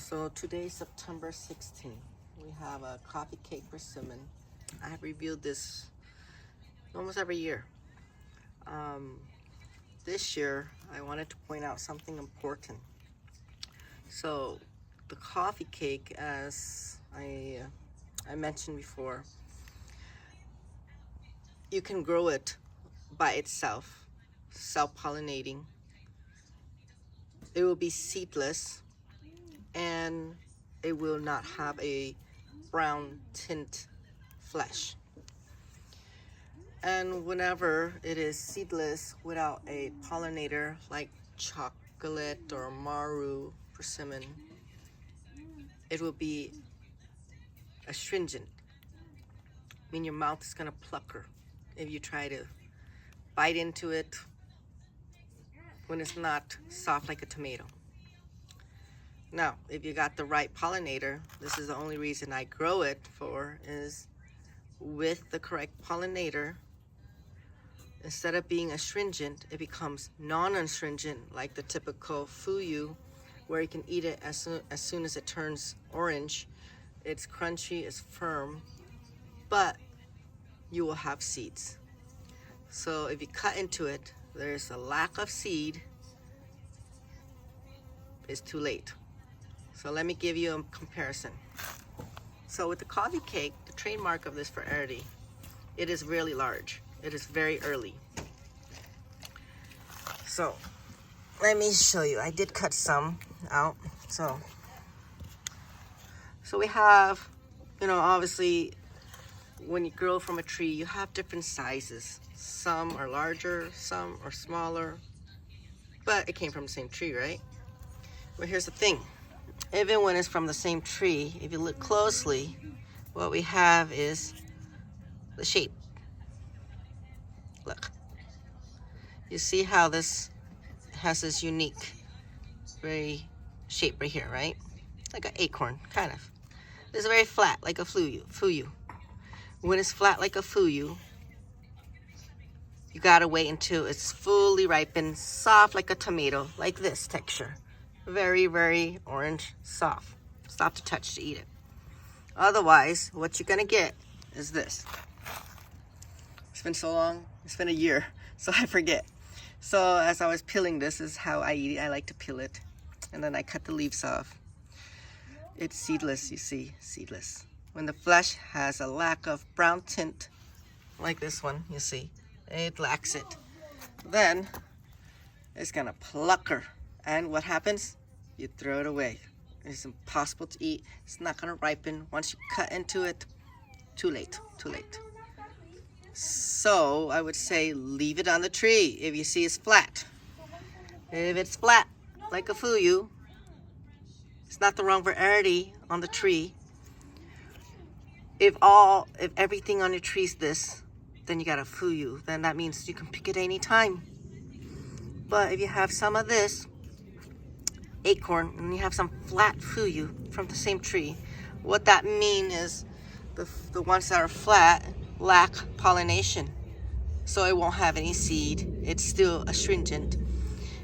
So today, September 16th, we have a CoffeeCake Persimmon. I have reviewed this almost every year. This year, I wanted to point out something important. So the coffee cake, as I mentioned before, you can grow it by itself, self-pollinating. It will be seedless, and it will not have a brown tint flesh. And whenever it is seedless without a pollinator like chocolate or maru persimmon, it will be astringent. I mean, your mouth is gonna plucker if you try to bite into it when it's not soft like a tomato. Now, if you got the right pollinator, this is the only reason I grow it for, is with the correct pollinator, instead of being astringent, it becomes non-astringent, like the typical fuyu, where you can eat it as soon as it turns orange. It's crunchy, it's firm, but you will have seeds. So if you cut into it, there's a lack of seed, it's too late. So let me give you a comparison. So with the coffee cake, the trademark of this variety, it is really large. It is very early. So let me show you. I did cut some out. So we have, obviously when you grow from a tree, you have different sizes. Some are larger, some are smaller, but it came from the same tree, right? But here's the thing. Even when it's from the same tree, if you look closely, what we have is the shape. Look. You see how this has this unique, very shape right here, right? Like an acorn, kind of. It's very flat, like a fuyu. When it's flat like a fuyu, you gotta wait until it's fully ripened, soft like a tomato, like this texture. Very, very orange, soft to touch to eat it. Otherwise, what you're gonna get is this. It's been so long, it's been a year, so I forget. So as I was peeling this is how I eat it. I like to peel it, and then I cut the leaves off. It's seedless, you see, seedless. When the flesh has a lack of brown tint, like this one, you see, it lacks it. Then it's gonna plucker. And what happens? You throw it away. It's impossible to eat. It's not gonna ripen. Once you cut into it, too late, too late. So I would say leave it on the tree if you see it's flat. If it's flat, like a fuyu, it's not the wrong variety on the tree. If everything on your tree is this, then you got a fuyu. Then that means you can pick it any time. But if you have some of this acorn and you have some flat fuyu from the same tree, what that means is the ones that are flat lack pollination, so it won't have any seed. It's still astringent.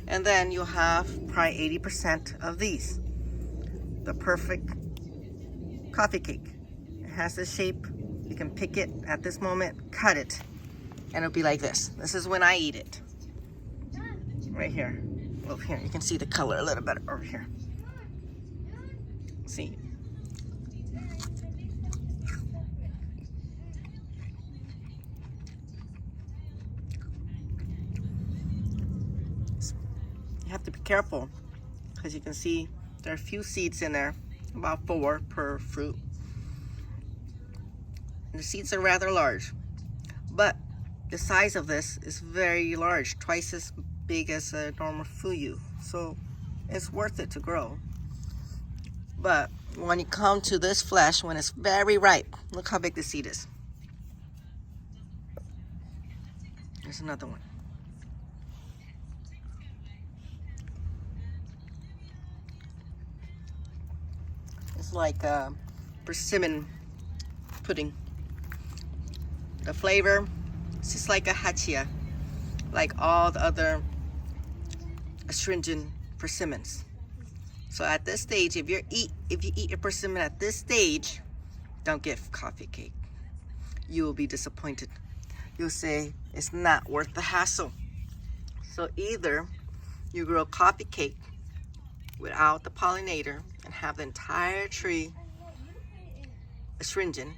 And then you'll have probably 80% of these, the perfect coffee cake. It has this shape. You can pick it at this moment, cut it, and it'll be like this. This is when I eat it. Right here. Over here, you can see the color a little better over here. See? You have to be careful because you can see there are a few seeds in there, about 4 per fruit. And the seeds are rather large, but the size of this is very large, twice as big as a normal fuyu, so it's worth it to grow. But when you come to this flesh, when it's very ripe, look how big the seed is. There's another one. It's like a persimmon pudding. The flavor, it's just like a hachiya, like all the other astringent persimmons. So at this stage, if you eat your persimmon at this stage, don't get coffee cake. You will be disappointed. You'll say it's not worth the hassle. So either you grow coffee cake without the pollinator and have the entire tree astringent,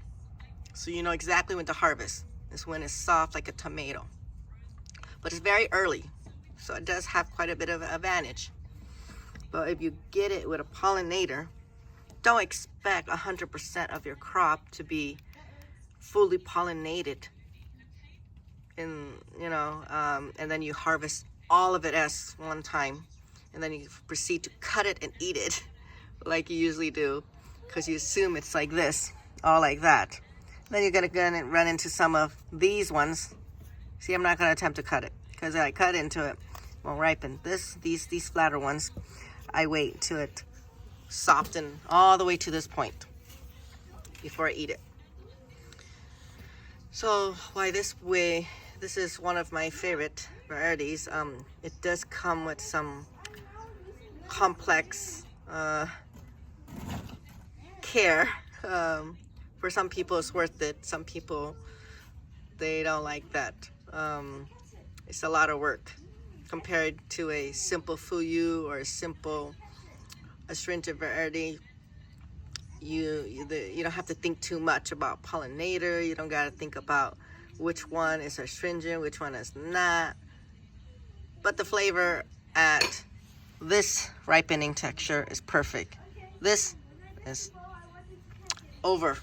so you know exactly when to harvest. It's when it's soft like a tomato. But it's very early, so it does have quite a bit of an advantage. But if you get it with a pollinator, don't expect 100% of your crop to be fully pollinated. And then you harvest all of it as one time, and then you proceed to cut it and eat it like you usually do, because you assume it's like this, all like that. Then you're gonna run into some of these ones. See, I'm not gonna attempt to cut it, because if I cut into it, it won't ripen. These flatter ones, I wait till it soften all the way to this point before I eat it. So why this way? This is one of my favorite varieties. It does come with some complex care. For some people it's worth it. Some people, they don't like that. It's a lot of work compared to a simple fuyu or a simple astringent variety. You don't have to think too much about pollinator. You don't got to think about which one is astringent, which one is not. But the flavor at this ripening texture is perfect. This is over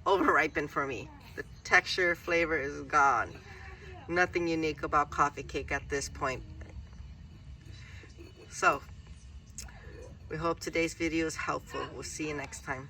ripened for me. The texture, flavor is gone. Nothing unique about coffee cake at this point. So we hope today's video is helpful. We'll see you next time.